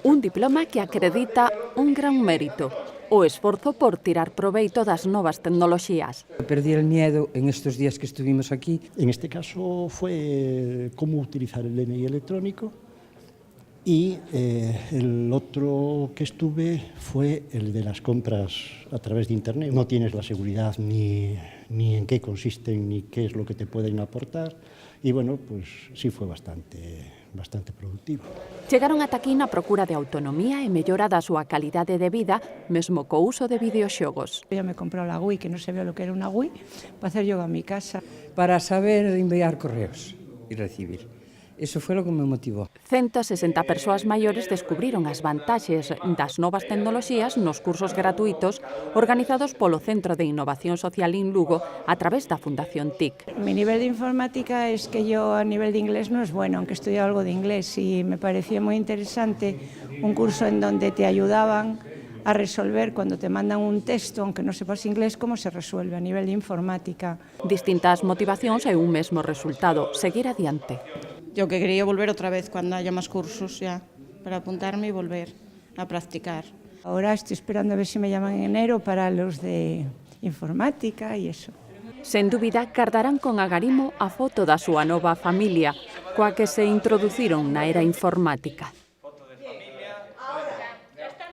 Un diploma que acredita un gran mérito, o esforzo por tirar proveito das novas tecnoloxías. Perdí el miedo en estos días que estuvimos aquí. En este caso fue cómo utilizar el DNI electrónico y el otro que estuve fue el de las compras a través de Internet. No tienes la seguridad ni en qué consisten ni qué es lo que te pueden aportar y bueno, pues sí fue bastante produtivo. Chegaron ata aquí na procura de autonomía e mellora da súa calidade de vida, mesmo co uso de videoxogos. Yo me compré la Wii, que no sabía lo que era una Wii, para hacer yoga en mi casa. Para saber enviar correos y recibir. Eso fue lo que me motivó. 160 persoas maiores descubriron as vantaxes das novas tecnoloxías nos cursos gratuitos organizados polo Centro de Innovación Social en Lugo a través da Fundación TIC. Mi nivel de informática es que yo a nivel de inglés no es bueno, aunque estudié algo de inglés, y me pareció muy interesante un curso en donde te ayudaban a resolver cuando te mandan un texto, aunque no sepas inglés, cómo se resuelve a nivel de informática. Distintas motivacións e un mesmo resultado, seguir adiante. Yo que quería volver otra vez cuando haya más cursos ya, para apuntarme y volver a practicar. Ahora estoy esperando a ver si me llaman en enero para los de informática y eso. Sen dúbida, guardarán con agarimo a foto da súa nova familia, coa que se introduciron na era informática.